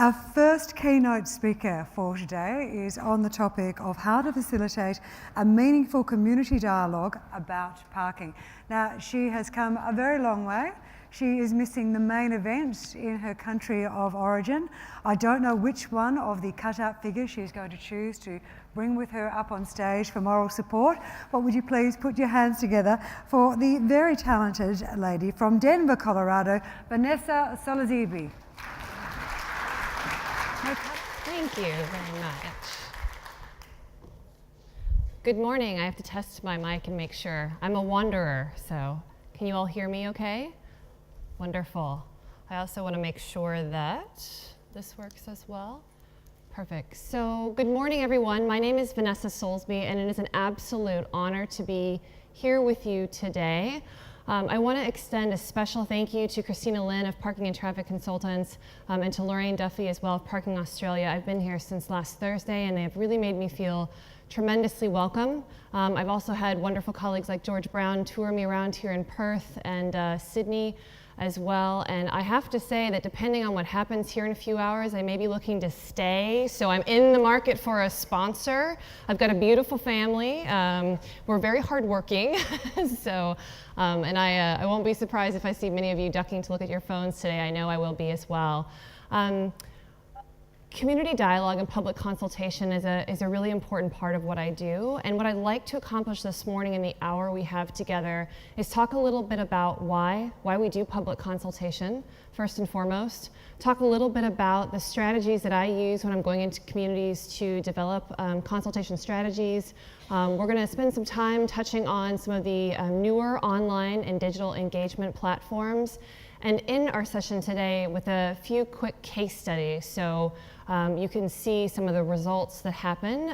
Our first keynote speaker for today is on the topic of how to facilitate a meaningful community dialogue about parking. Now, she has come a very long way. She is missing the main event in her country of origin. I don't know which one of the cut-out figures she's going to choose to bring with her up on stage for moral support, but would you please put your hands together for the very talented lady from Denver, Colorado, Vanessa Solesbee. Thank you very much. Good morning. I have to test my mic and make sure. I'm a wanderer, so can you all hear me okay? Wonderful. I also want to make sure that this works as well. Perfect. So good morning, everyone. My name is Vanessa Solesbee, and it is an absolute honor to be here with you today. I want to extend a special thank you to Christina Lynn of Parking and Traffic Consultants and to Lorraine Duffy as well of Parking Australia. I've been here since last Thursday, and they have really made me feel tremendously welcome. I've also had wonderful colleagues like George Brown tour me around here in Perth and Sydney as well, and I have to say that depending on what happens here in a few hours, I may be looking to stay, so I'm in the market for a sponsor. I've got a beautiful family. We're very hardworking, so, and I won't be surprised if I see many of you ducking to look at your phones today. I know I will be as well. Community dialogue and public consultation is a really important part of what I do, and what I'd like to accomplish this morning in the hour we have together is talk a little bit about why we do public consultation, first and foremost, talk a little bit about the strategies that I use when I'm going into communities to develop consultation strategies. We're going to spend some time touching on some of the newer online and digital engagement platforms, and in our session today with a few quick case studies. So you can see some of the results that happen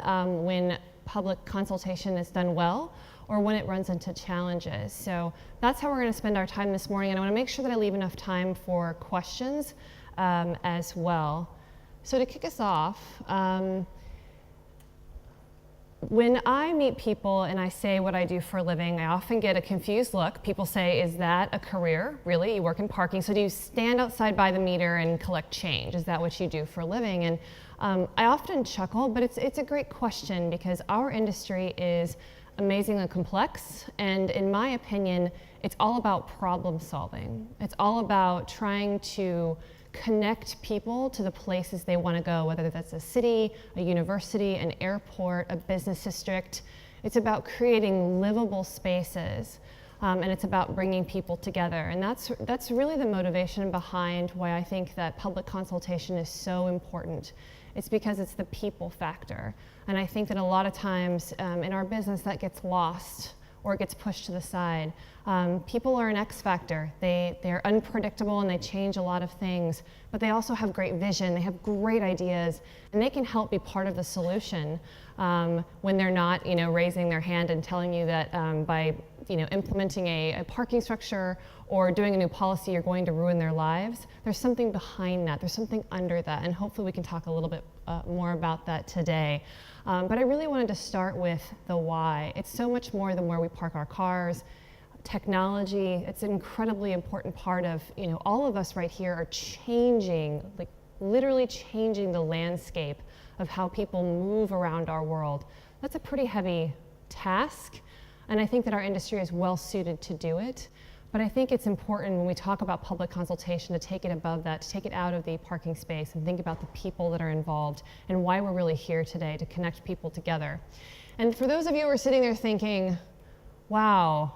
when public consultation is done well or when it runs into challenges. So that's how we're going to spend our time this morning, and I want to make sure that I leave enough time for questions as well. So to kick us off, when I meet people and I say what I do for a living, I often get a confused look. People say, is that a career? Really? You work in parking? So do you stand outside by the meter and collect change? Is that what you do for a living? And I often chuckle, but it's a great question because our industry is amazingly complex, and in my opinion, it's all about problem solving. It's all about trying to connect people to the places they want to go, whether that's a city, a university, an airport, a business district. It's about creating livable spaces, and it's about bringing people together. And that's really the motivation behind why I think that public consultation is so important. It's because it's the people factor. And I think that a lot of times in our business that gets lost or it gets pushed to the side. People are an X factor. They're unpredictable and they change a lot of things, but they also have great vision, they have great ideas, and they can help be part of the solution when they're not raising their hand and telling you that by implementing a parking structure or doing a new policy you're going to ruin their lives. There's something behind that, there's something under that, and hopefully we can talk a little bit more about that today. But I really wanted to start with the why. It's so much more than where we park our cars. Technology, it's an incredibly important part of, all of us right here are changing, like literally changing the landscape of how people move around our world. That's a pretty heavy task, and I think that our industry is well suited to do it. But I think it's important when we talk about public consultation to take it above that, to take it out of the parking space and think about the people that are involved and why we're really here today, to connect people together. And for those of you who are sitting there thinking, wow,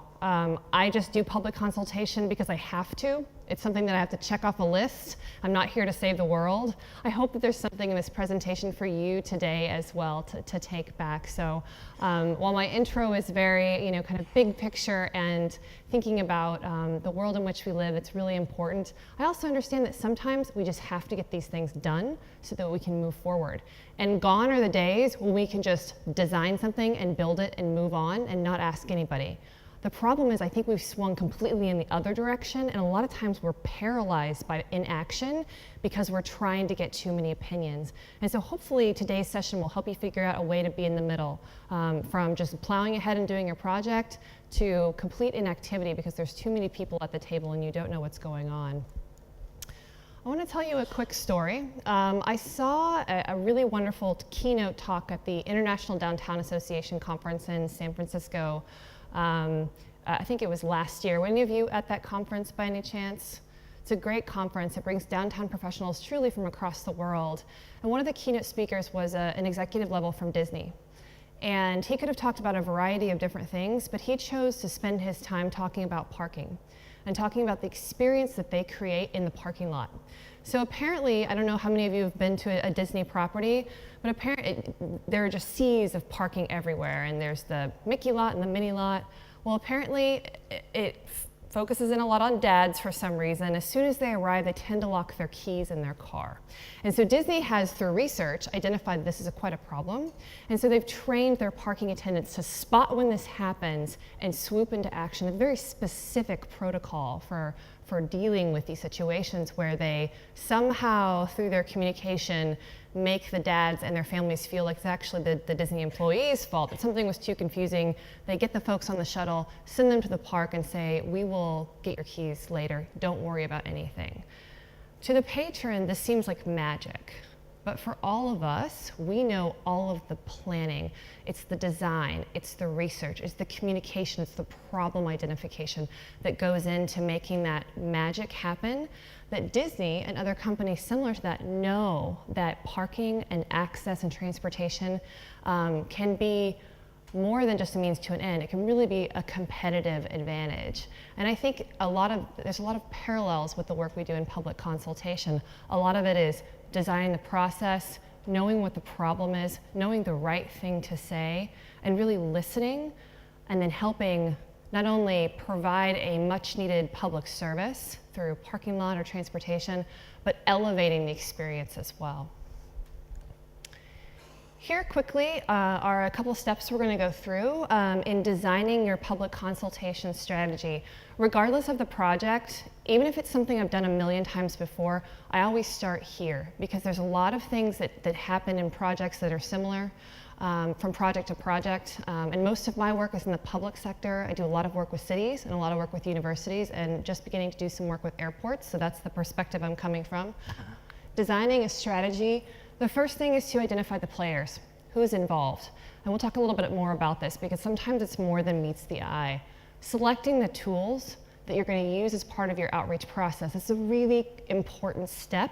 I just do public consultation because I have to. It's something that I have to check off a list. I'm not here to save the world. I hope that there's something in this presentation for you today as well to take back. So while my intro is very, kind of big picture and thinking about the world in which we live, it's really important. I also understand that sometimes we just have to get these things done so that we can move forward. And gone are the days when we can just design something and build it and move on and not ask anybody. The problem is I think we've swung completely in the other direction, and a lot of times we're paralyzed by inaction because we're trying to get too many opinions. And so hopefully today's session will help you figure out a way to be in the middle, from just plowing ahead and doing your project to complete inactivity because there's too many people at the table and you don't know what's going on. I want to tell you a quick story. I saw a really wonderful keynote talk at the International Downtown Association conference in San Francisco. I think it was last year. Were any of you at that conference by any chance? It's a great conference. It brings downtown professionals truly from across the world. And one of the keynote speakers was an executive level from Disney. And he could have talked about a variety of different things, but he chose to spend his time talking about parking and talking about the experience that they create in the parking lot. So apparently, I don't know how many of you have been to a Disney property, but apparently there are just seas of parking everywhere, and there's the Mickey lot and the Minnie lot. Well, apparently it focuses in a lot on dads for some reason. As soon as they arrive, they tend to lock their keys in their car. And so Disney has, through research, identified this as quite a problem. And so they've trained their parking attendants to spot when this happens and swoop into action. A very specific protocol for dealing with these situations where they somehow, through their communication, make the dads and their families feel like it's actually the Disney employees' fault, that something was too confusing. They get the folks on the shuttle, send them to the park and say, we will get your keys later, don't worry about anything. To the patron, this seems like magic. But for all of us, we know all of the planning. It's the design, it's the research, it's the communication, it's the problem identification that goes into making that magic happen, that Disney and other companies similar to that know that parking and access and transportation can be more than just a means to an end. It can really be a competitive advantage. And I think there's a lot of parallels with the work we do in public consultation. A lot of it is designing the process, knowing what the problem is, knowing the right thing to say, and really listening, and then helping not only provide a much needed public service through parking lot or transportation, but elevating the experience as well. Here quickly are a couple of steps we're going to go through in designing your public consultation strategy. Regardless of the project, even if it's something I've done a million times before, I always start here because there's a lot of things that happen in projects that are similar from project to project. And most of my work is in the public sector. I do a lot of work with cities and a lot of work with universities and just beginning to do some work with airports. So that's the perspective I'm coming from. Designing a strategy. The first thing is to identify the players, who's involved. And we'll talk a little bit more about this because sometimes it's more than meets the eye. Selecting the tools that you're going to use as part of your outreach process is a really important step.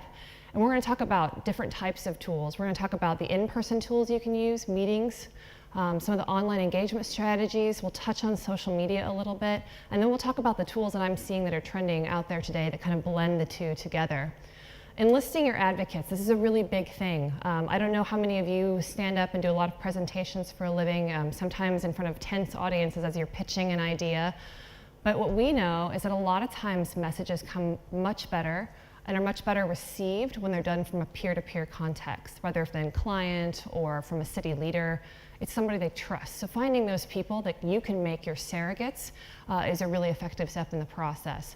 And we're going to talk about different types of tools. We're going to talk about the in-person tools you can use, meetings, some of the online engagement strategies. We'll touch on social media a little bit. And then we'll talk about the tools that I'm seeing that are trending out there today that kind of blend the two together. Enlisting your advocates, this is a really big thing. I don't know how many of you stand up and do a lot of presentations for a living, sometimes in front of tense audiences as you're pitching an idea. But what we know is that a lot of times messages come much better and are much better received when they're done from a peer-to-peer context, whether it's a client or from a city leader. It's somebody they trust. So finding those people that you can make your surrogates is a really effective step in the process.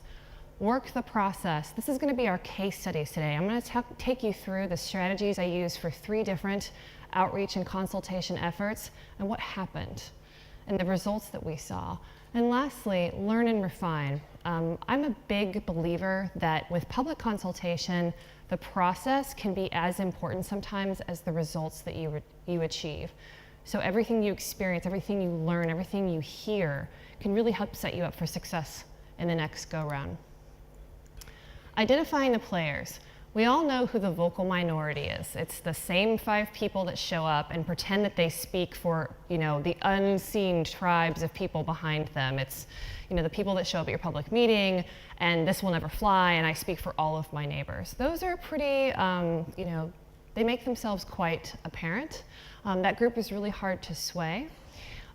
Work the process. This is going to be our case studies today. I'm going to take you through the strategies I use for 3 different outreach and consultation efforts and what happened and the results that we saw. And lastly, learn and refine. I'm a big believer that with public consultation, the process can be as important sometimes as the results that you achieve. So everything you experience, everything you learn, everything you hear can really help set you up for success in the next go-round. Identifying the players. We all know who the vocal minority is. It's the same 5 people that show up and pretend that they speak for, the unseen tribes of people behind them. It's, the people that show up at your public meeting and this will never fly and I speak for all of my neighbors. Those are pretty, they make themselves quite apparent. That group is really hard to sway.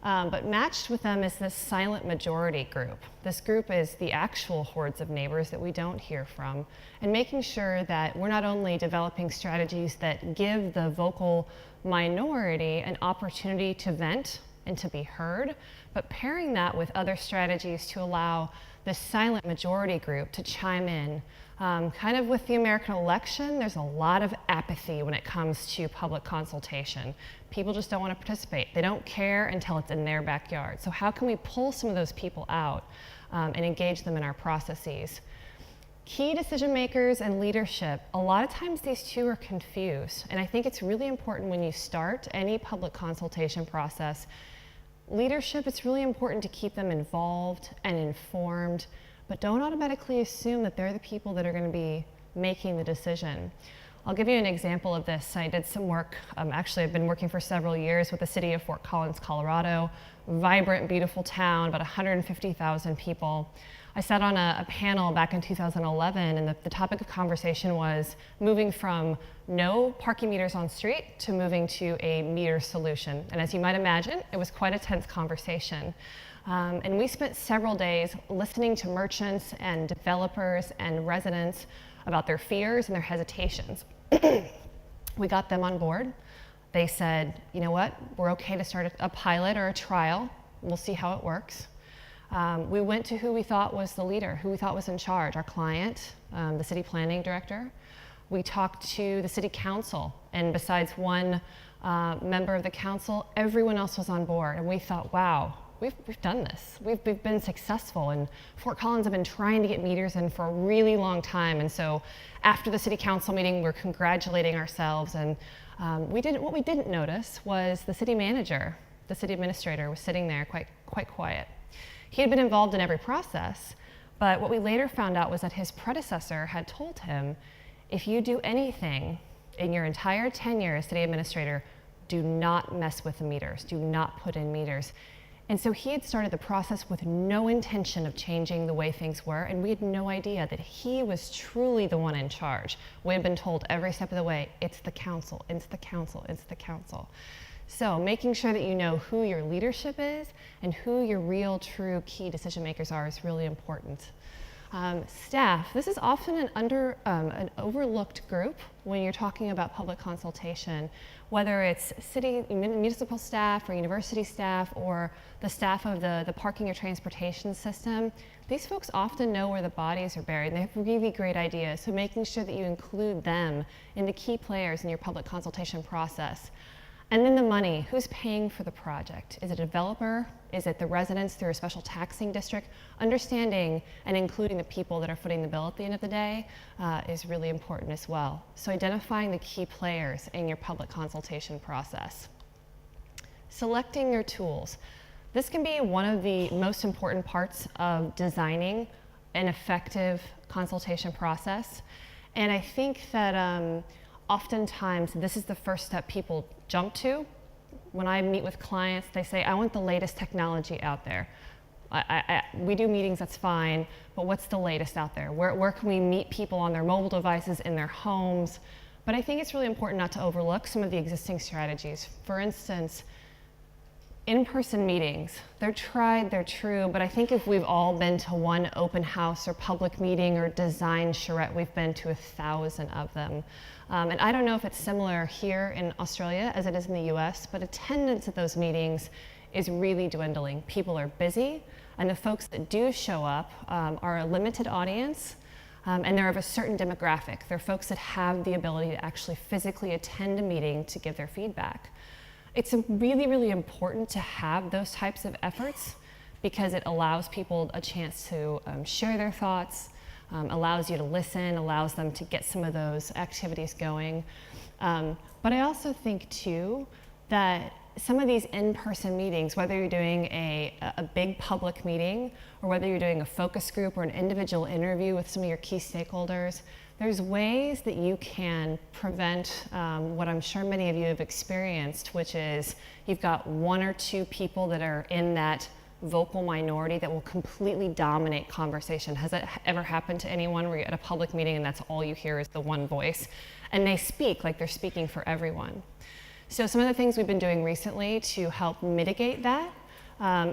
But matched with them is this silent majority group. This group is the actual hordes of neighbors that we don't hear from, and making sure that we're not only developing strategies that give the vocal minority an opportunity to vent and to be heard, but pairing that with other strategies to allow the silent majority group to chime in. Kind of with the American election, there's a lot of apathy when it comes to public consultation. People just don't want to participate. They don't care until it's in their backyard. So how can we pull some of those people out and engage them in our processes? Key decision makers and leadership, a lot of times these two are confused. And I think it's really important when you start any public consultation process. Leadership, it's really important to keep them involved and informed, but don't automatically assume that they're the people that are going to be making the decision. I'll give you an example of this. I did some work, actually I've been working for several years with the city of Fort Collins, Colorado. Vibrant, beautiful town, about 150,000 people. I sat on a panel back in 2011, and the topic of conversation was moving from no parking meters on street to moving to a meter solution. And as you might imagine, it was quite a tense conversation. And we spent several days listening to merchants and developers and residents about their fears and their hesitations. We got them on board. They said, you know what, we're okay to start a pilot or a trial. We'll see how it works. We went to who we thought was the leader, who we thought was in charge, our client, the city planning director. We talked to the city council, and besides one member of the council, everyone else was on board. And we thought, wow, we've done this. We've been successful, and Fort Collins have been trying to get meters in for a really long time. And so after the city council meeting, we're congratulating ourselves. And what we didn't notice was the city manager, the city administrator, was sitting there quite quiet. He had been involved in every process, but what we later found out was that his predecessor had told him, if you do anything in your entire tenure as city administrator, do not mess with the meters, do not put in meters. And so he had started the process with no intention of changing the way things were, and we had no idea that he was truly the one in charge. We had been told every step of the way, it's the council, it's the council, it's the council. So making sure that you know who your leadership is and who your real, true key decision makers are is really important. Staff, this is often an overlooked group when you're talking about public consultation, whether it's city, municipal staff or university staff or the staff of the parking or transportation system. These folks often know where the bodies are buried, and they have really great ideas. So making sure that you include them in the key players in your public consultation process. And then the money, who's paying for the project? Is it a developer? Is it the residents through a special taxing district? Understanding and including the people that are footing the bill at the end of the day is really important as well. So identifying the key players in your public consultation process. Selecting your tools. This can be one of the most important parts of designing an effective consultation process. And I think that oftentimes this is the first step people jump to. When I meet with clients, they say, I want the latest technology out there. We do meetings, that's fine, but what's the latest out there? Where can we meet people on their mobile devices, in their homes? But I think it's really important not to overlook some of the existing strategies. For instance, in-person meetings, they're tried, they're true, but I think if we've all been to one open house or public meeting or design charrette, we've been to 1,000 of them. And I don't know if it's similar here in Australia as it is in the US, but attendance at those meetings is really dwindling. People are busy, and the folks that do show up are a limited audience, and they're of a certain demographic. They're folks that have the ability to actually physically attend a meeting to give their feedback. It's really, really important to have those types of efforts because it allows people a chance to share their thoughts, allows you to listen, allows them to get some of those activities going. But I also think too that some of these in-person meetings, whether you're doing a big public meeting or whether you're doing a focus group or an individual interview with some of your key stakeholders, there's ways that you can prevent what I'm sure many of you have experienced, which is you've got one or two people that are in that vocal minority that will completely dominate conversation. Has that ever happened to anyone where you're at a public meeting and that's all you hear is the one voice? And they speak like they're speaking for everyone. So some of the things we've been doing recently to help mitigate that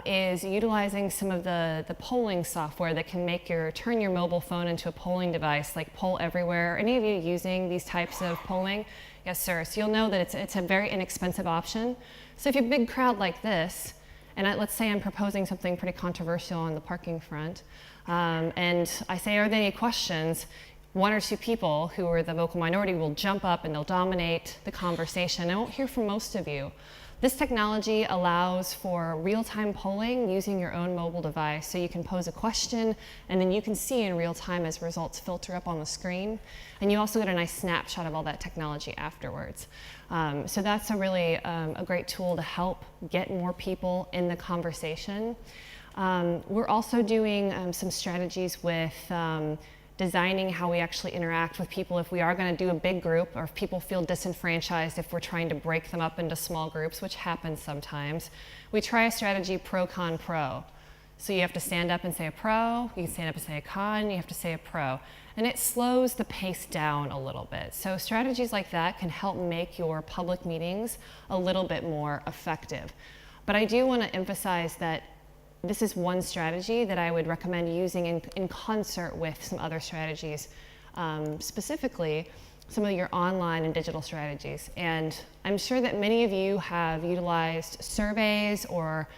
is utilizing some of the polling software that can turn your mobile phone into a polling device, like Poll Everywhere. Are any of you using these types of polling? Yes, sir. So you'll know that it's a very inexpensive option. So if you have a big crowd like this, and let's say I'm proposing something pretty controversial on the parking front, and I say, are there any questions? One or two people who are the vocal minority will jump up and they'll dominate the conversation. I won't hear from most of you. This technology allows for real-time polling using your own mobile device. So you can pose a question and then you can see in real time as results filter up on the screen. And you also get a nice snapshot of all that technology afterwards. So that's a really a great tool to help get more people in the conversation. We're also doing some strategies with designing how we actually interact with people if we are going to do a big group, or if people feel disenfranchised if we're trying to break them up into small groups, which happens sometimes. We try a strategy pro, con, pro. So you have to stand up and say a pro, you can stand up and say a con, you have to say a pro. And it slows the pace down a little bit. So strategies like that can help make your public meetings a little bit more effective. But I do want to emphasize that this is one strategy that I would recommend using in concert with some other strategies, specifically some of your online and digital strategies. And I'm sure that many of you have utilized surveys or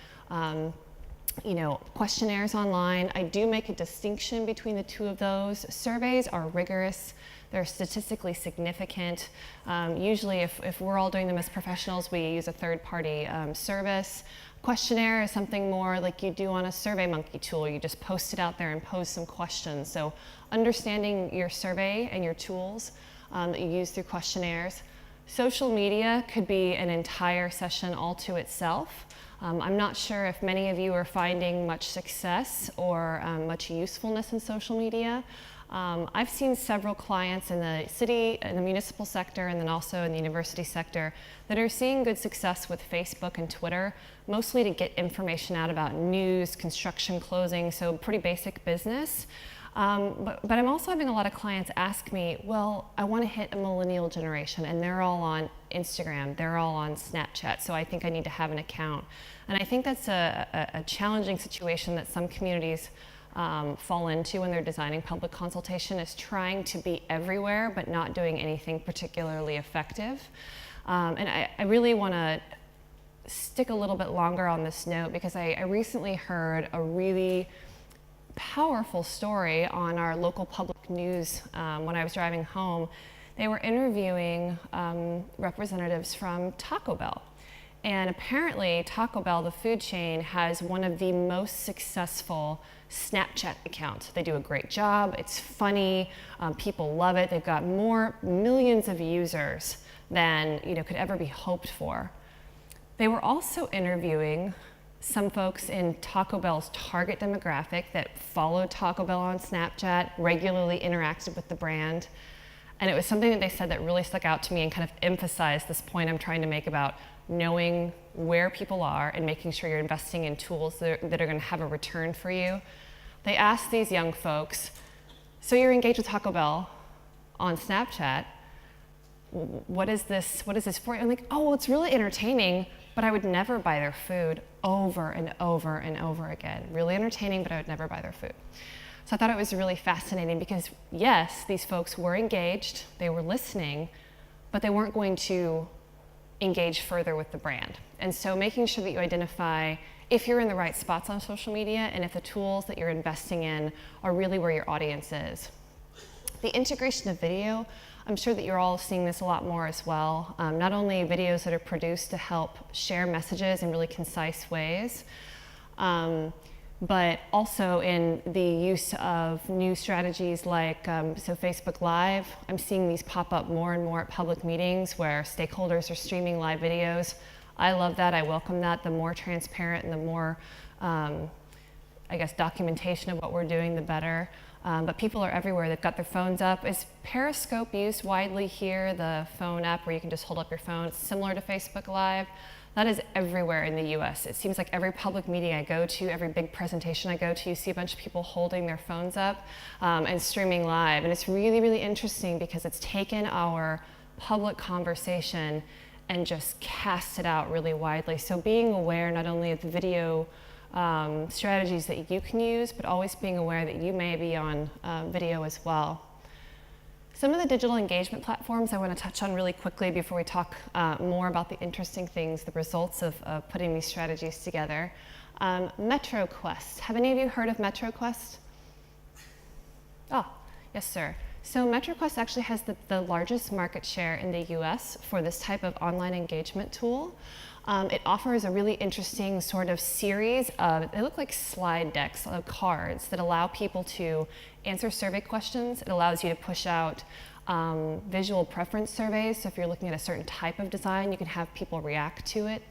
questionnaires online. I do make a distinction between the two of those. Surveys are rigorous. They're statistically significant. Usually if we're all doing them as professionals, we use a third-party service. Questionnaire is something more like you do on a SurveyMonkey tool. You just post it out there and pose some questions. So understanding your survey and your tools that you use through questionnaires. Social media could be an entire session all to itself. I'm not sure if many of you are finding much success or much usefulness in social media. I've seen several clients in the city, in the municipal sector, and then also in the university sector that are seeing good success with Facebook and Twitter, mostly to get information out about news, construction closing, so pretty basic business. But I'm also having a lot of clients ask me, well, I want to hit a millennial generation, and they're all on Instagram, they're all on Snapchat, so I think I need to have an account. And I think that's a challenging situation that some communities fall into when they're designing public consultation, is trying to be everywhere but not doing anything particularly effective. And I really want to stick a little bit longer on this note because I recently heard a really powerful story on our local public news when I was driving home. They were interviewing representatives from Taco Bell. And apparently Taco Bell, the food chain, has one of the most successful Snapchat accounts. They do a great job. It's funny. People love it. They've got more millions of users than could ever be hoped for. They were also interviewing some folks in Taco Bell's target demographic that followed Taco Bell on Snapchat, regularly interacted with the brand. And it was something that they said that really stuck out to me and kind of emphasized this point I'm trying to make about knowing where people are and making sure you're investing in tools that are going to have a return for you. They asked these young folks, so you're engaged with Taco Bell on Snapchat, what is this for you? I'm like, oh, well, it's really entertaining, but I would never buy their food, over and over and over again. Really entertaining, but I would never buy their food. So I thought it was really fascinating because yes, these folks were engaged, they were listening, but they weren't going to engage further with the brand. And so making sure that you identify if you're in the right spots on social media and if the tools that you're investing in are really where your audience is. The integration of video, I'm sure that you're all seeing this a lot more as well. Not only videos that are produced to help share messages in really concise ways, but also in the use of new strategies like so Facebook Live. I'm seeing these pop up more and more at public meetings where stakeholders are streaming live videos. I love that, I welcome that. The more transparent and the more, documentation of what we're doing, the better. But people are everywhere, they've got their phones up. Is Periscope used widely here, the phone app where you can just hold up your phone? It's similar to Facebook Live. That is everywhere in the US. It seems like every public meeting I go to, every big presentation I go to, you see a bunch of people holding their phones up and streaming live. And it's really, really interesting because it's taken our public conversation and just cast it out really widely. So being aware not only of the video strategies that you can use, but always being aware that you may be on video as well. Some of the digital engagement platforms I want to touch on really quickly before we talk more about the interesting things, the results of putting these strategies together. MetroQuest. Have any of you heard of MetroQuest? Oh, yes, sir. So MetroQuest actually has the largest market share in the US for this type of online engagement tool. It offers a really interesting sort of series of, they look like slide decks of cards that allow people to answer survey questions. It allows you to push out visual preference surveys. So if you're looking at a certain type of design, you can have people react to it.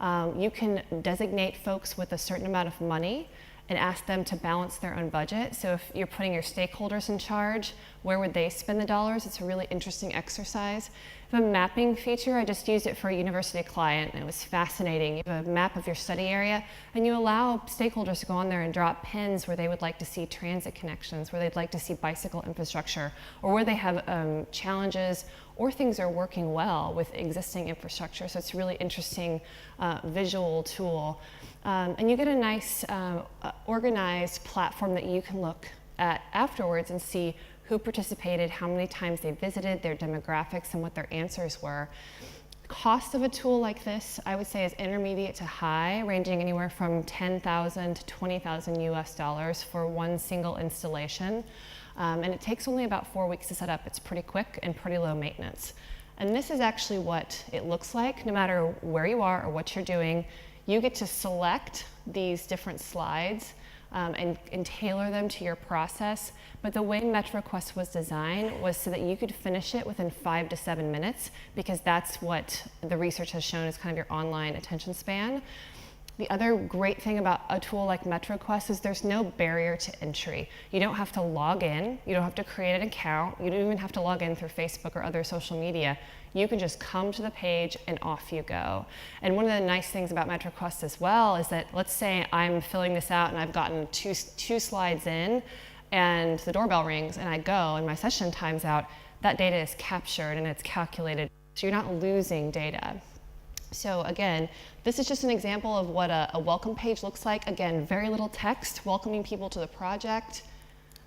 You can designate folks with a certain amount of money and ask them to balance their own budget. So if you're putting your stakeholders in charge, where would they spend the dollars? It's a really interesting exercise. We have a mapping feature. I just used it for a university client, and it was fascinating. You have a map of your study area, and you allow stakeholders to go on there and drop pins where they would like to see transit connections, where they'd like to see bicycle infrastructure, or where they have challenges or things are working well with existing infrastructure. So it's a really interesting visual tool. And you get a nice organized platform that you can look at afterwards and see who participated, how many times they visited, their demographics, and what their answers were. Cost of a tool like this, I would say, is intermediate to high, ranging anywhere from $10,000 to $20,000 US dollars for one single installation. And it takes only about 4 weeks to set up. It's pretty quick and pretty low maintenance. And this is actually what it looks like, no matter where you are or what you're doing. You get to select these different slides and tailor them to your process. But the way MetroQuest was designed was so that you could finish it within 5 to 7 minutes, because that's what the research has shown is kind of your online attention span. The other great thing about a tool like MetroQuest is there's no barrier to entry. You don't have to log in, you don't have to create an account, you don't even have to log in through Facebook or other social media. You can just come to the page and off you go. And one of the nice things about MetroQuest as well is that, let's say I'm filling this out and I've gotten two slides in, and the doorbell rings and I go and my session time's out, that data is captured and it's calculated, so you're not losing data. So again, this is just an example of what a welcome page looks like. Again, very little text, welcoming people to the project.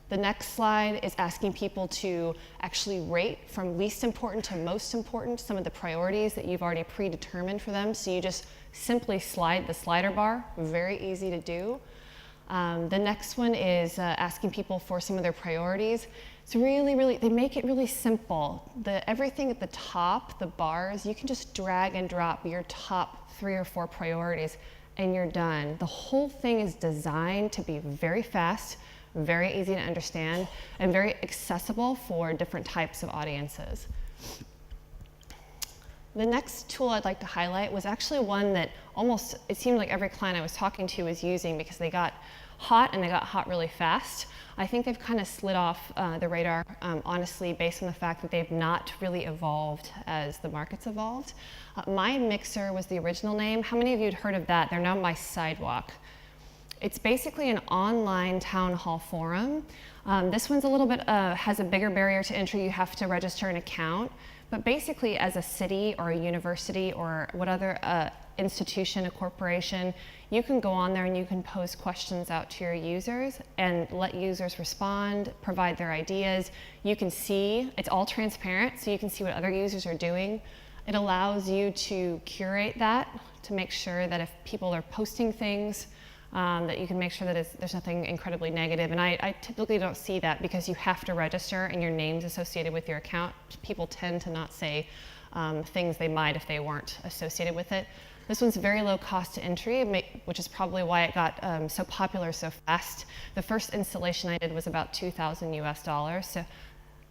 The next slide is asking people to actually rate from least important to most important, some of the priorities that you've already predetermined for them. So you just simply slide the slider bar, very easy to do. The next one is asking people for some of their priorities. It's really, they make it really simple. Everything at the top, the bars, you can just drag and drop your top 3 or 4 priorities and you're done. The whole thing is designed to be very fast, very easy to understand, and very accessible for different types of audiences. The next tool I'd like to highlight was actually one that it seemed like every client I was talking to was using, because they got hot and they got hot really fast. I think they've kind of slid off the radar, honestly, based on the fact that they've not really evolved as the market's evolved. My Mixer was the original name. How many of you had heard of that? They're now My Sidewalk. It's basically an online town hall forum. This one's a little bit, has a bigger barrier to entry. You have to register an account. But basically, as a city or a university or what other institution, a corporation, you can go on there and you can pose questions out to your users and let users respond, provide their ideas. You can see, it's all transparent, so you can see what other users are doing. It allows you to curate that to make sure that if people are posting things, that you can make sure that there's nothing incredibly negative. And I typically don't see that, because you have to register and your name's associated with your account. People tend to not say things they might if they weren't associated with it. This one's very low cost to entry, which is probably why it got so popular so fast. The first installation I did was about $2,000 US dollars. So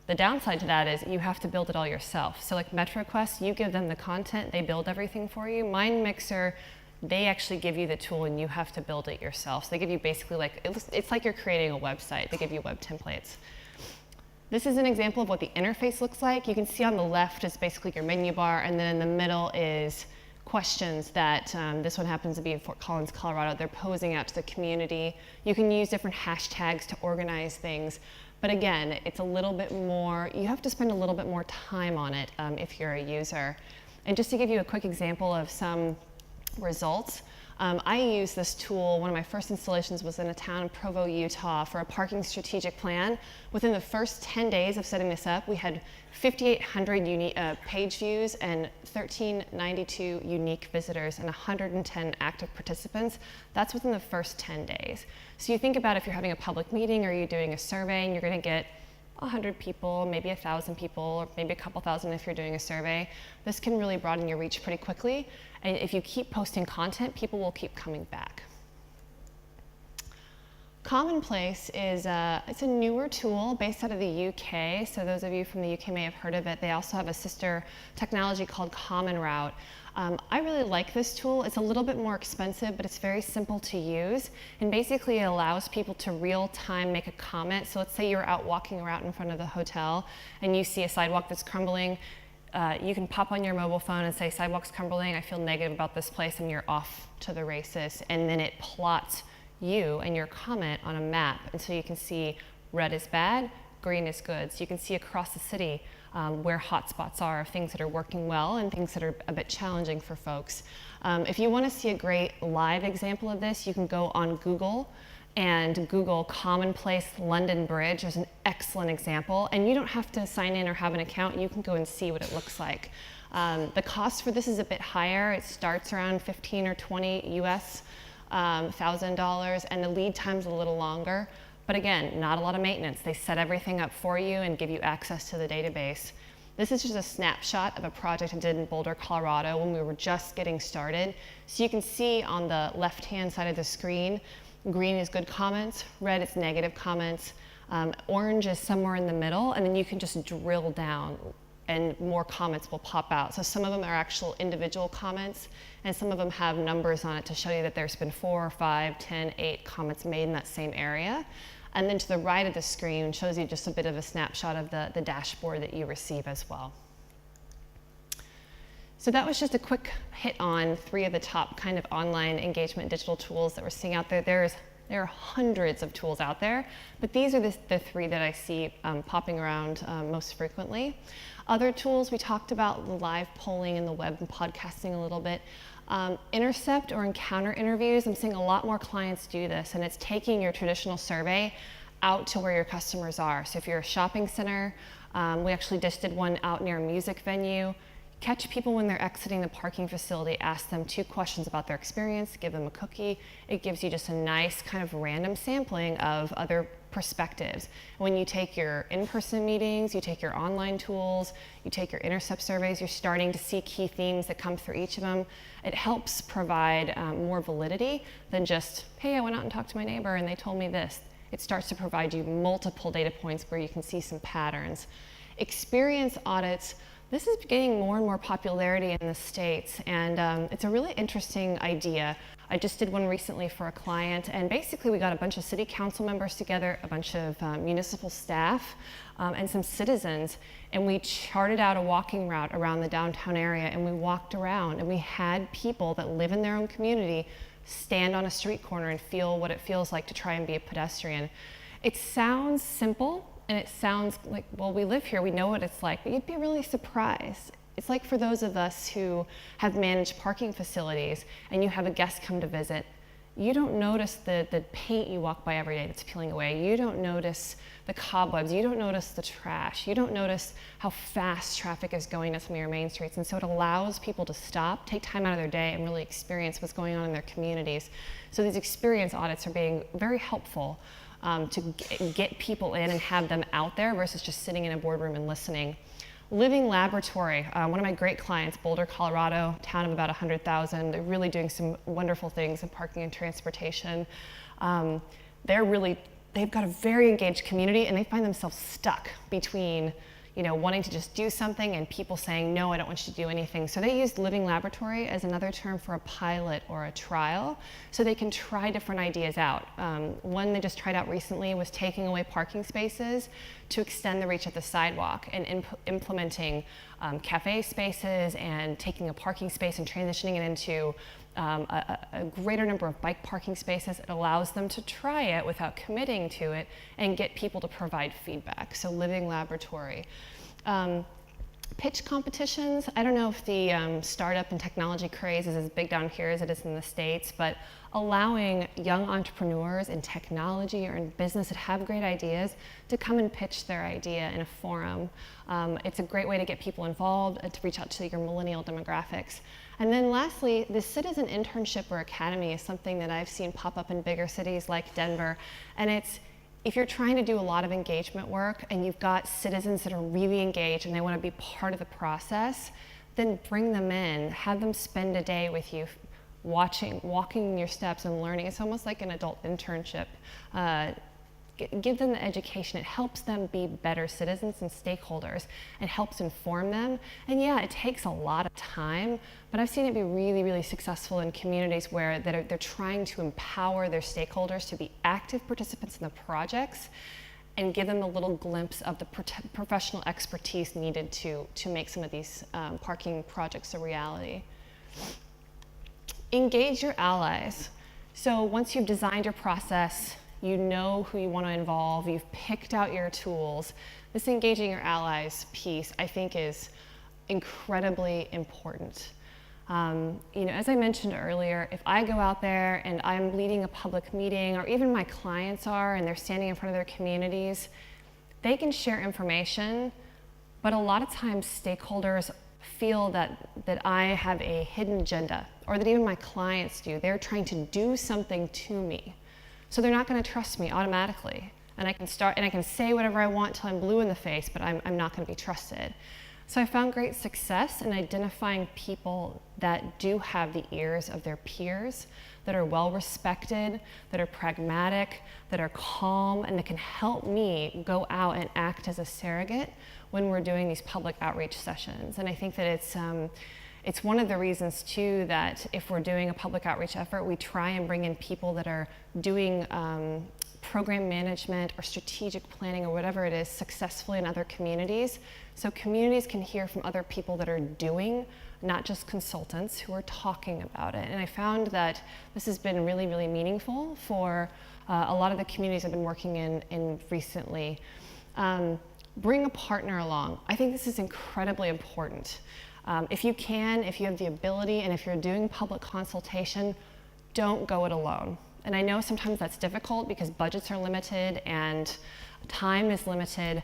the downside to that is you have to build it all yourself. So like MetroQuest, you give them the content, they build everything for you. Mind Mixer, they actually give you the tool and you have to build it yourself. So they give you basically it's like you're creating a website. They give you web templates. This is an example of what the interface looks like. You can see on the left is basically your menu bar, and then in the middle is questions that, this one happens to be in Fort Collins, Colorado. They're posing out to the community. You can use different hashtags to organize things. But again, it's a little bit more, you have to spend a little bit more time on it if you're a user. And just to give you a quick example of some results, I used this tool. One of my first installations was in a town in Provo, Utah, for a parking strategic plan. Within the first 10 days of setting this up, we had 5,800 unique page views and 1,392 unique visitors and 110 active participants. That's within the first 10 days. So you think about if you're having a public meeting or you're doing a survey and you're going to get 100 people, maybe 1,000 people, or maybe a couple thousand if you're doing a survey. This can really broaden your reach pretty quickly. And if you keep posting content, people will keep coming back. Commonplace is it's a newer tool based out of the UK. So those of you from the UK may have heard of it. They also have a sister technology called Common Route. I really like this tool. It's a little bit more expensive, but it's very simple to use. And basically it allows people to real time make a comment. So let's say you're out walking around in front of the hotel and you see a sidewalk that's crumbling. You can pop on your mobile phone and say, sidewalk's crumbling, I feel negative about this place, and you're off to the races. And then it plots you and your comment on a map. And so you can see red is bad, green is good. So you can see across the city where hotspots are, things that are working well and things that are a bit challenging for folks. If you want to see a great live example of this, you can go on Google and Google Commonplace London Bridge. There's an excellent example. And you don't have to sign in or have an account. You can go and see what it looks like. The cost for this is a bit higher. It starts around 15 or 20 US. $1,000, and the lead time's a little longer. But again, not a lot of maintenance. They set everything up for you and give you access to the database. This is just a snapshot of a project I did in Boulder, Colorado when we were just getting started. So you can see on the left-hand side of the screen, green is good comments, red is negative comments, orange is somewhere in the middle, and then you can just drill down and more comments will pop out. So some of them are actual individual comments, and some of them have numbers on it to show you that there's been 4, 5, 10, 8 comments made in that same area. And then to the right of the screen shows you just a bit of a snapshot of the dashboard that you receive as well. So that was just a quick hit on 3 of the top kind of online engagement digital tools that we're seeing out there. There are hundreds of tools out there, but these are the 3 that I see popping around most frequently. Other tools, we talked about the live polling and the web and podcasting a little bit. Intercept or encounter interviews, I'm seeing a lot more clients do this, and it's taking your traditional survey out to where your customers are. So if you're a shopping center, we actually just did one out near a music venue. Catch people when they're exiting the parking facility, ask them 2 questions about their experience, give them a cookie. It gives you just a nice kind of random sampling of other perspectives. When you take your in-person meetings, you take your online tools, you take your intercept surveys, you're starting to see key themes that come through each of them. It helps provide more validity than just, hey, I went out and talked to my neighbor and they told me this. It starts to provide you multiple data points where you can see some patterns. Experience audits. This is gaining more and more popularity in the States, and it's a really interesting idea. I just did one recently for a client, and basically we got a bunch of city council members together, a bunch of municipal staff, and some citizens, and we charted out a walking route around the downtown area, and we walked around, and we had people that live in their own community stand on a street corner and feel what it feels like to try and be a pedestrian. It sounds simple, and it sounds like, well, we live here, we know what it's like, but you'd be really surprised. It's like for those of us who have managed parking facilities and you have a guest come to visit, you don't notice the paint you walk by every day that's peeling away. You don't notice the cobwebs. You don't notice the trash. You don't notice how fast traffic is going at some of your main streets. And so it allows people to stop, take time out of their day, and really experience what's going on in their communities. So these experience audits are being very helpful to get people in and have them out there versus just sitting in a boardroom and listening. Living Laboratory, one of my great clients, Boulder, Colorado, town of about 100,000. They're really doing some wonderful things in parking and transportation. They've got a very engaged community, and they find themselves stuck between wanting to just do something and people saying, no, I don't want you to do anything. So they used Living Laboratory as another term for a pilot or a trial, so they can try different ideas out. One they just tried out recently was taking away parking spaces to extend the reach of the sidewalk, and implementing cafe spaces and taking a parking space and transitioning it into a greater number of bike parking spaces. It allows them to try it without committing to it and get people to provide feedback. So Living Laboratory. Pitch competitions. I don't know if the startup and technology craze is as big down here as it is in the States, but allowing young entrepreneurs in technology or in business that have great ideas to come and pitch their idea in a forum. It's a great way to get people involved, to reach out to your millennial demographics. And then lastly, the citizen internship or academy is something that I've seen pop up in bigger cities like Denver, and if you're trying to do a lot of engagement work and you've got citizens that are really engaged and they want to be part of the process, then bring them in, have them spend a day with you, walking your steps and learning. It's almost like an adult internship. Give them the education. It helps them be better citizens and stakeholders. It helps inform them. And yeah, it takes a lot of time, but I've seen it be really, really successful in communities where they're trying to empower their stakeholders to be active participants in the projects and give them a little glimpse of the professional expertise needed to make some of these parking projects a reality. Engage your allies. So once you've designed your process, you know who you want to involve, you've picked out your tools, this engaging your allies piece, I think, is incredibly important. As I mentioned earlier, if I go out there and I'm leading a public meeting, or even my clients are, and they're standing in front of their communities, they can share information, but a lot of times stakeholders feel that I have a hidden agenda, or that even my clients do. They're trying to do something to me. So they're not going to trust me automatically. And I can say whatever I want till I'm blue in the face, but I'm not going to be trusted. So I found great success in identifying people that do have the ears of their peers, that are well respected, that are pragmatic, that are calm, and that can help me go out and act as a surrogate when we're doing these public outreach sessions. And I think that it's one of the reasons too that if we're doing a public outreach effort, we try and bring in people that are doing program management or strategic planning or whatever it is successfully in other communities. So communities can hear from other people that are doing, not just consultants who are talking about it. And I found that this has been really, really meaningful for a lot of the communities I've been working in recently. Bring a partner along. I think this is incredibly important. If you have the ability, and if you're doing public consultation, don't go it alone. And I know sometimes that's difficult because budgets are limited and time is limited.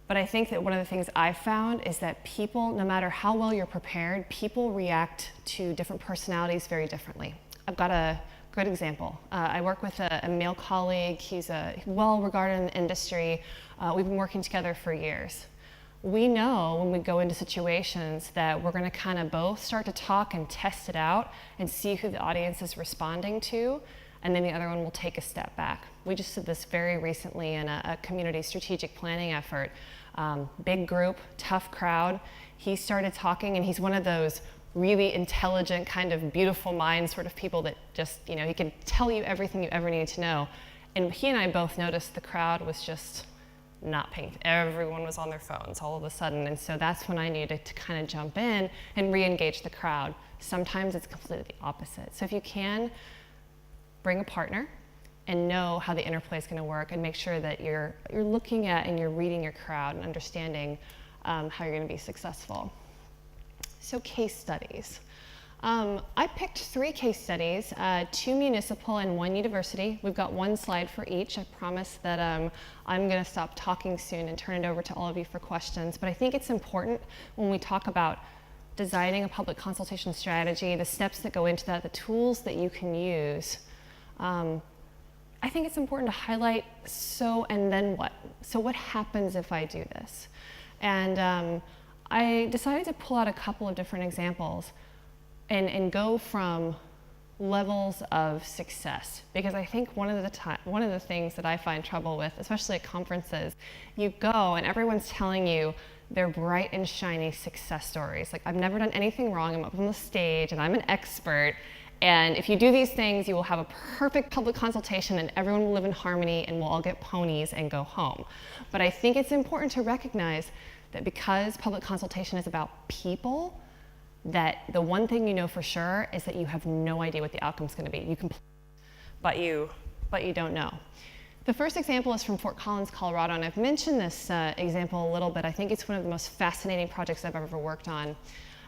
But I think that one of the things I've found is that people, no matter how well you're prepared, people react to different personalities very differently. I've got a good example. I work with a male colleague. He's well regarded in the industry. We've been working together for years. We know when we go into situations that we're going to kind of both start to talk and test it out and see who the audience is responding to, and then the other one will take a step back. We just did this very recently in a community strategic planning effort. Big group, tough crowd. He started talking, and he's one of those really intelligent, kind of beautiful mind sort of people that just, he can tell you everything you ever need to know. And he and I both noticed the crowd was just not paying. Everyone was on their phones all of a sudden, and so that's when I needed to kind of jump in and re-engage the crowd. Sometimes it's completely the opposite. So if you can, bring a partner and know how the interplay is going to work, and make sure that you're looking at and you're reading your crowd and understanding how you're going to be successful. So case studies. I picked 3 case studies, 2 municipal and 1 university. We've got 1 slide for each. I promise that I'm going to stop talking soon and turn it over to all of you for questions. But I think it's important when we talk about designing a public consultation strategy, the steps that go into that, the tools that you can use. I think it's important to highlight and then what? So what happens if I do this? And I decided to pull out a couple of different examples and go from levels of success, because I think one of the things that I find trouble with, especially at conferences, you go and everyone's telling you their bright and shiny success stories. Like, I've never done anything wrong, I'm up on the stage and I'm an expert, and if you do these things, you will have a perfect public consultation and everyone will live in harmony and we'll all get ponies and go home. But I think it's important to recognize that because public consultation is about people, that the one thing you know for sure is that you have no idea what the outcome is going to be. You can, but you don't know. The first example is from Fort Collins, Colorado, and I've mentioned this example a little bit. I think it's one of the most fascinating projects I've ever worked on.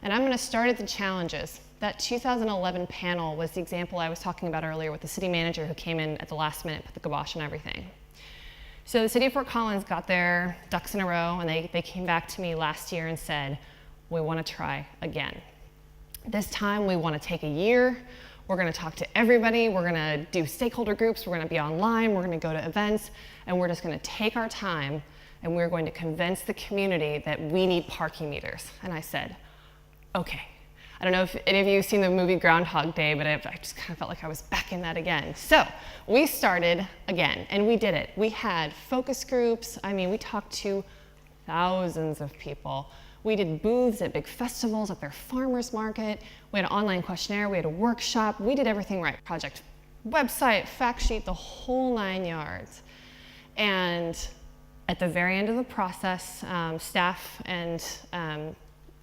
And I'm going to start at the challenges. That 2011 panel was the example I was talking about earlier with the city manager who came in at the last minute, put the kibosh on everything. So the city of Fort Collins got their ducks in a row, and they came back to me last year and said, we want to try again. This time we want to take a year. We're going to talk to everybody. We're going to do stakeholder groups. We're going to be online. We're going to go to events. And we're just going to take our time and we're going to convince the community that we need parking meters. And I said, okay. I don't know if any of you have seen the movie Groundhog Day, but I just kind of felt like I was back in that again. So we started again, and we did it. We had focus groups. I mean, we talked to thousands of people. We did booths at big festivals, at their farmers market. We had an online questionnaire. We had a workshop. We did everything right. Project website, fact sheet, the whole 9 yards. And at the very end of the process, staff and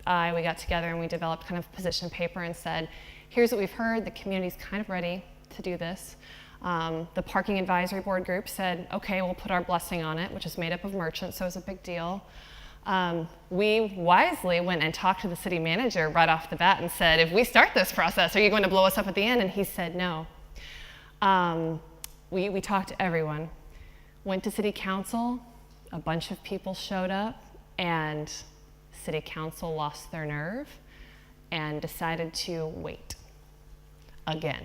we got together and we developed kind of a position paper and said, here's what we've heard, the community's kind of ready to do this. The parking advisory board group said, okay, we'll put our blessing on it, which is made up of merchants, so it's a big deal. We wisely went and talked to the city manager right off the bat and said, if we start this process, are you going to blow us up at the end? And he said no. We talked to everyone, went to city council, a bunch of people showed up, and city council lost their nerve and decided to wait again.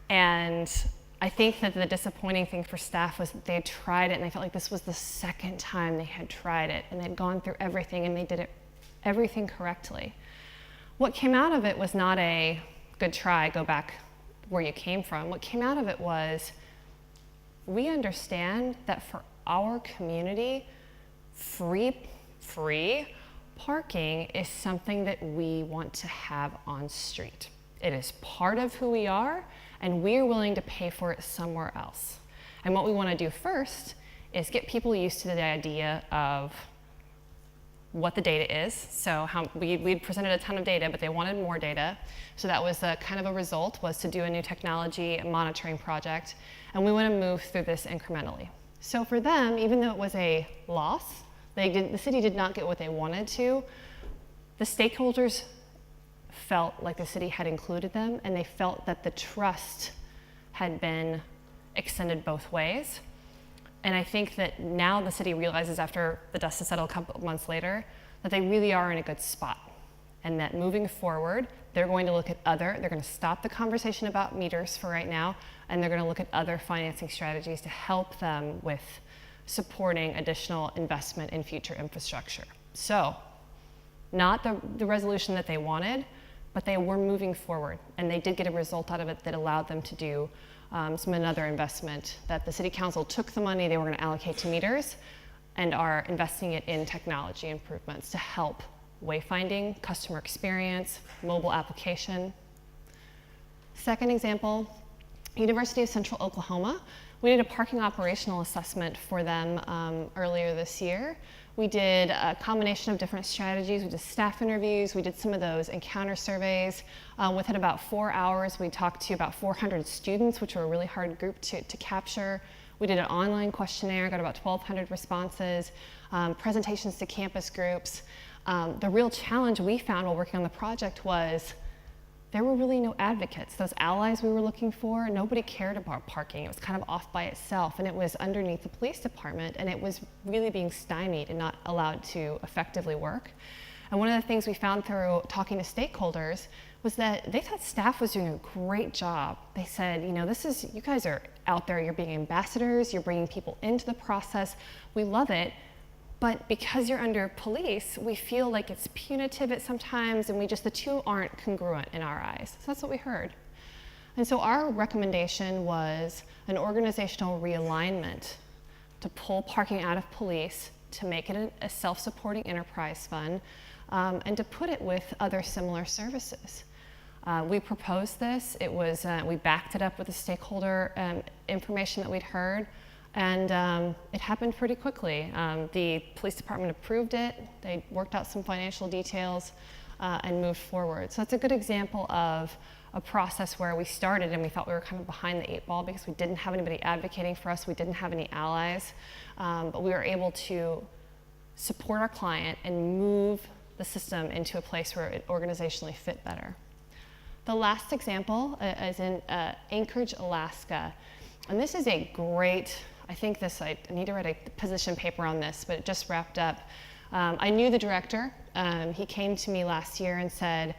And I think that the disappointing thing for staff was that they had tried it and they felt like this was the second time they had tried it and they'd gone through everything and they did everything correctly. What came out of it was not a good try, go back where you came from. What came out of it was, we understand that for our community, free parking is something that we want to have on street. It is part of who we are, and we're willing to pay for it somewhere else. And what we want to do first is get people used to the idea of what the data is. So we'd presented a ton of data, but they wanted more data. So that was kind of a result, was to do a new technology monitoring project. And we want to move through this incrementally. So for them, even though it was a loss, the city did not get what they wanted to. The stakeholders felt like the city had included them, and they felt that the trust had been extended both ways. And I think that now the city realizes, after the dust has settled a couple of months later, that they really are in a good spot. And that moving forward, they're going to stop the conversation about meters for right now, and they're going to look at other financing strategies to help them with supporting additional investment in future infrastructure. So, not the resolution that they wanted, but they were moving forward, and they did get a result out of it that allowed them to do another investment, that the city council took the money they were going to allocate to meters and are investing it in technology improvements to help wayfinding, customer experience, mobile application. Second example, University of Central Oklahoma. We did a parking operational assessment for them earlier this year. We did a combination of different strategies. We did staff interviews. We did some of those encounter surveys. Within about 4 hours, we talked to about 400 students, which were a really hard group to capture. We did an online questionnaire, got about 1,200 responses, presentations to campus groups. The real challenge we found while working on the project was there were really no advocates. Those allies we were looking for, nobody cared about parking. It was kind of off by itself, and it was underneath the police department, and it was really being stymied and not allowed to effectively work. And one of the things we found through talking to stakeholders was that they thought staff was doing a great job. They said, you guys are out there, you're being ambassadors, you're bringing people into the process, we love it. But because you're under police, we feel like it's punitive at sometimes, and the two aren't congruent in our eyes. So that's what we heard. And so our recommendation was an organizational realignment to pull parking out of police, to make it a self-supporting enterprise fund, and to put it with other similar services. We proposed this. It was, we backed it up with the stakeholder information that we'd heard. And it happened pretty quickly. The police department approved it. They worked out some financial details and moved forward. So that's a good example of a process where we started and we thought we were kind of behind the 8 ball because we didn't have anybody advocating for us. We didn't have any allies. But we were able to support our client and move the system into a place where it organizationally fit better. The last example is in Anchorage, Alaska. And this is a great, I need to write a position paper on this, but it just wrapped up. I knew the director. He came to me last year and said,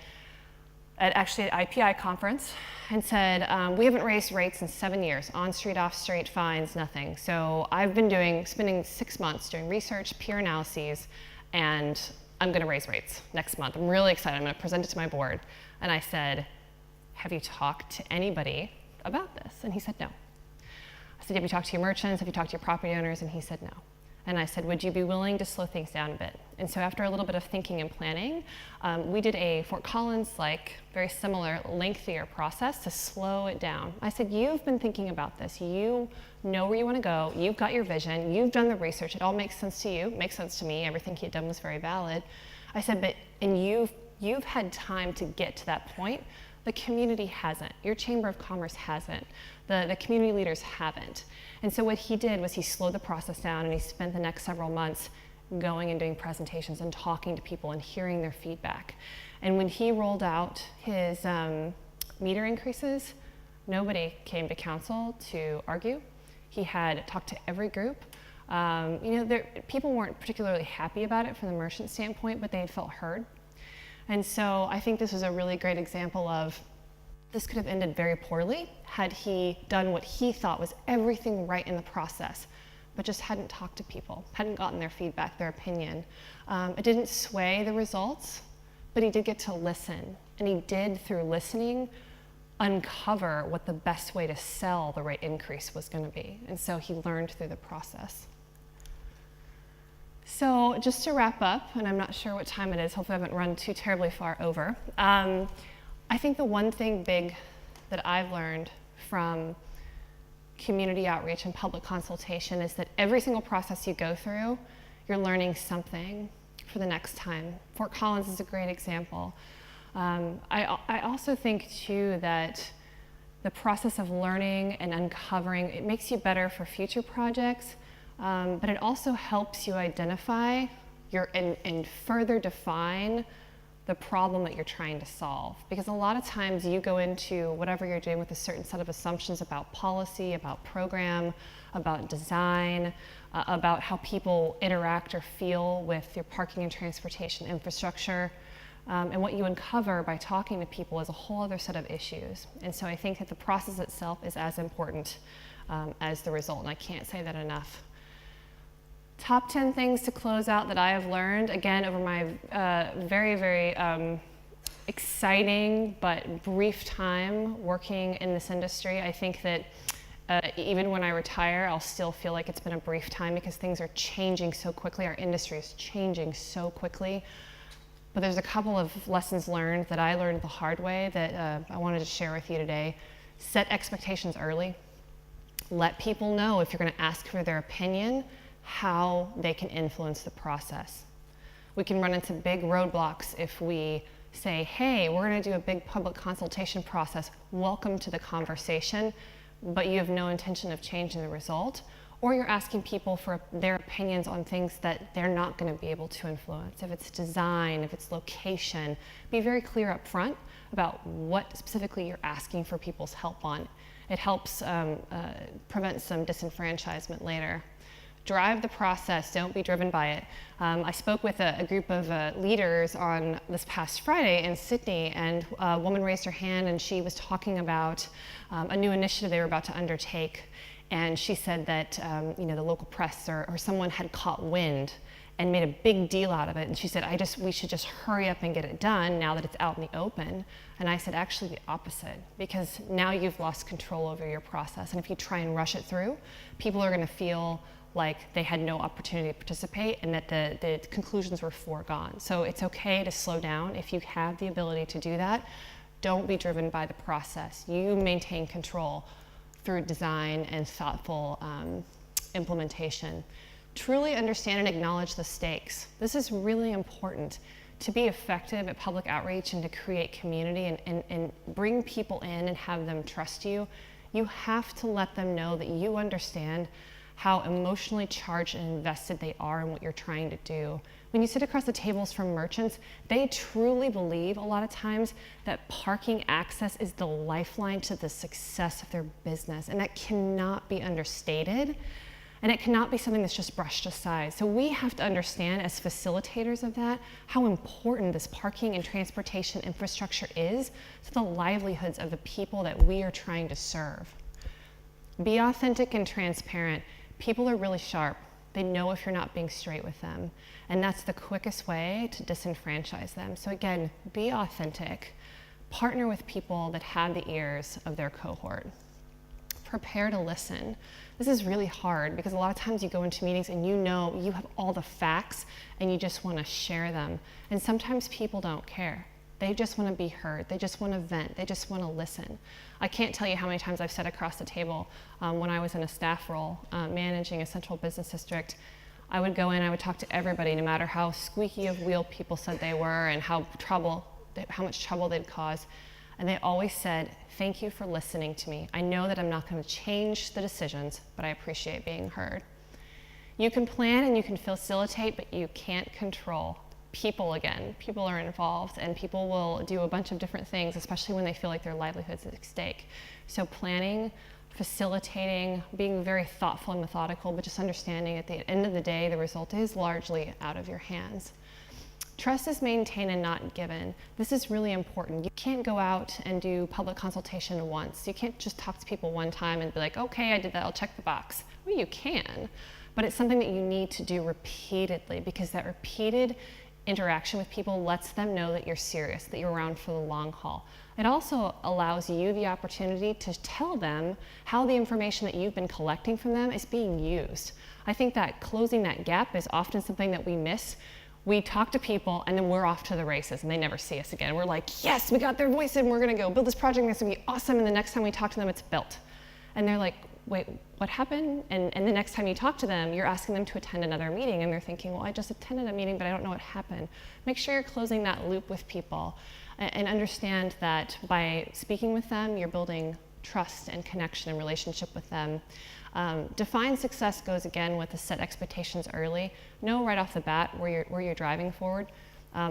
at IPI conference and said, we haven't raised rates in 7 years, on street, off street, fines, nothing. So I've been spending 6 months doing research, peer analyses, and I'm gonna raise rates next month. I'm really excited, I'm gonna present it to my board. And I said, have you talked to anybody about this? And he said, no. I said, have you talked to your merchants? Have you talked to your property owners? And he said, no. And I said, would you be willing to slow things down a bit? And so after a little bit of thinking and planning, we did a Fort Collins-like, very similar, lengthier process to slow it down. I said, you've been thinking about this. You know where you want to go. You've got your vision. You've done the research. It all makes sense to you. It makes sense to me. Everything he had done was very valid. I said, and you've had time to get to that point. The community hasn't. Your Chamber of Commerce hasn't. The community leaders haven't. And so what he did was he slowed the process down, and he spent the next several months going and doing presentations and talking to people and hearing their feedback. And when he rolled out his meter increases, nobody came to council to argue. He had talked to every group. People weren't particularly happy about it from the merchant standpoint, but they felt heard. And so I think this was a really great example of this could have ended very poorly had he done what he thought was everything right in the process, but just hadn't talked to people, hadn't gotten their feedback, their opinion. It didn't sway the results, but he did get to listen. And he did, through listening, uncover what the best way to sell the rate increase was going to be. And so he learned through the process. So just to wrap up, and I'm not sure what time it is, hopefully I haven't run too terribly far over. I think the one thing big that I've learned from community outreach and public consultation is that every single process you go through, you're learning something for the next time. Fort Collins is a great example. I also think too that the process of learning and uncovering, it makes you better for future projects, but it also helps you identify and further define the problem that you're trying to solve. Because a lot of times you go into whatever you're doing with a certain set of assumptions about policy, about program, about design, about how people interact or feel with your parking and transportation infrastructure. And what you uncover by talking to people is a whole other set of issues. And so I think that the process itself is as important as the result, and I can't say that enough. Top 10 things to close out that I have learned, again, over my very, very exciting but brief time working in this industry. I think that even when I retire, I'll still feel like it's been a brief time because things are changing so quickly. Our industry is changing so quickly. But there's a couple of lessons learned that I learned the hard way that I wanted to share with you today. Set expectations early. Let people know if you're going to ask for their opinion, how they can influence the process. We can run into big roadblocks if we say, hey, we're going to do a big public consultation process, welcome to the conversation, but you have no intention of changing the result, or you're asking people for their opinions on things that they're not going to be able to influence. If it's design, if it's location, be very clear up front about what specifically you're asking for people's help on. It helps prevent some disenfranchisement later. Drive the process, don't be driven by it. I spoke with a group of leaders on this past Friday in Sydney, and a woman raised her hand and she was talking about a new initiative they were about to undertake. And she said that the local press or someone had caught wind and made a big deal out of it. And she said, we should just hurry up and get it done now that it's out in the open. And I said, actually the opposite, because now you've lost control over your process. And if you try and rush it through, people are gonna feel like they had no opportunity to participate and that the conclusions were foregone. So it's okay to slow down if you have the ability to do that. Don't be driven by the process. You maintain control through design and thoughtful implementation. Truly understand and acknowledge the stakes. This is really important to be effective at public outreach and to create community and bring people in and have them trust you. You have to let them know that you understand how emotionally charged and invested they are in what you're trying to do. When you sit across the tables from merchants, they truly believe a lot of times that parking access is the lifeline to the success of their business, and that cannot be understated. And it cannot be something that's just brushed aside. So we have to understand, as facilitators of that, how important this parking and transportation infrastructure is to the livelihoods of the people that we are trying to serve. Be authentic and transparent. People are really sharp. They know if you're not being straight with them. And that's the quickest way to disenfranchise them. So again, be authentic. Partner with people that have the ears of their cohort. Prepare to listen. This is really hard because a lot of times you go into meetings and you know you have all the facts and you just want to share them. And sometimes people don't care. They just want to be heard. They just want to vent. They just want to listen. I can't tell you how many times I've sat across the table when I was in a staff role managing a central business district. I would go in, I would talk to everybody, no matter how squeaky of wheel people said they were and how much trouble they'd cause. And they always said, thank you for listening to me. I know that I'm not going to change the decisions, but I appreciate being heard. You can plan and you can facilitate, but you can't control. People are involved, and people will do a bunch of different things, especially when they feel like their livelihood's at stake. So planning, facilitating, being very thoughtful and methodical, but just understanding at the end of the day, the result is largely out of your hands. Trust is maintained and not given. This is really important. You can't go out and do public consultation once. You can't just talk to people one time and be like, okay, I did that, I'll check the box. Well, you can, but it's something that you need to do repeatedly, because that repeated interaction with people lets them know that you're serious, that you're around for the long haul. It also allows you the opportunity to tell them how the information that you've been collecting from them is being used. I think that closing that gap is often something that we miss. We talk to people and then we're off to the races and they never see us again. We're like, yes, we got their voice in, we're gonna go build this project and it's gonna be awesome, and the next time we talk to them, it's built. And they're like, wait, what happened? And the next time you talk to them, you're asking them to attend another meeting and they're thinking, well, I just attended a meeting, but I don't know what happened. Make sure you're closing that loop with people and understand that by speaking with them, you're building trust and connection and relationship with them. Define success goes again with the set expectations early. Know right off the bat where you're driving forward.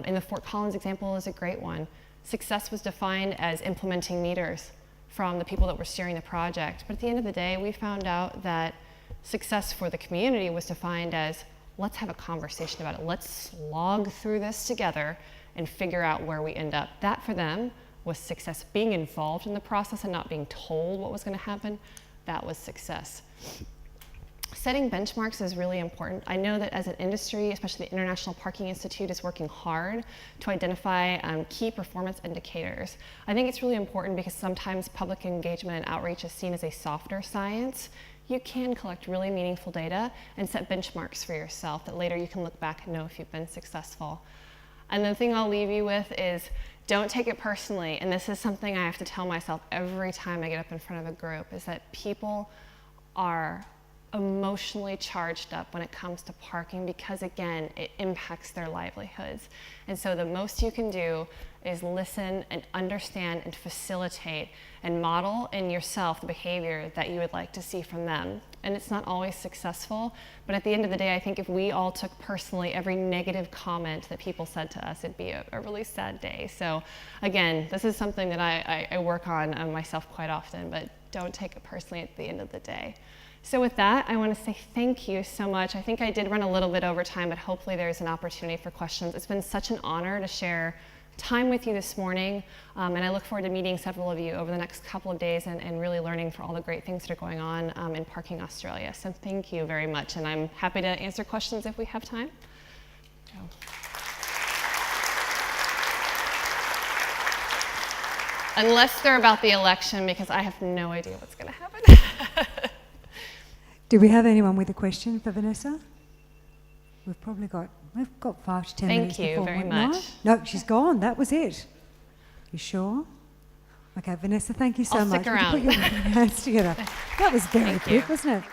In the Fort Collins example is a great one. Success was defined as implementing meters from the people that were steering the project. But at the end of the day, we found out that success for the community was defined as, let's have a conversation about it. Let's slog through this together and figure out where we end up. That for them was success. Being involved in the process and not being told what was going to happen, that was success. Setting benchmarks is really important. I know that as an industry, especially the International Parking Institute is working hard to identify key performance indicators. I think it's really important because sometimes public engagement and outreach is seen as a softer science. You can collect really meaningful data and set benchmarks for yourself that later you can look back and know if you've been successful. And the thing I'll leave you with is, don't take it personally. And this is something I have to tell myself every time I get up in front of a group, is that people are emotionally charged up when it comes to parking because, again, it impacts their livelihoods. And so the most you can do is listen and understand and facilitate and model in yourself the behavior that you would like to see from them. And it's not always successful, but at the end of the day, I think if we all took personally every negative comment that people said to us, it'd be a really sad day. So again, this is something that I work on myself quite often, but don't take it personally at the end of the day. So with that, I want to say thank you so much. I think I did run a little bit over time, but hopefully there's an opportunity for questions. It's been such an honor to share time with you this morning, and I look forward to meeting several of you over the next couple of days and really learning for all the great things that are going on in Parking Australia. So thank you very much, and I'm happy to answer questions if we have time. Unless they're about the election, because I have no idea what's going to happen. Do we have anyone with a question for Vanessa? We've got 5 to 10 minutes. Thank you very much. No, she's gone. That was it. You sure? Okay, Vanessa, thank you so much. I'll stick around. Put your hands together. That was very quick, wasn't it?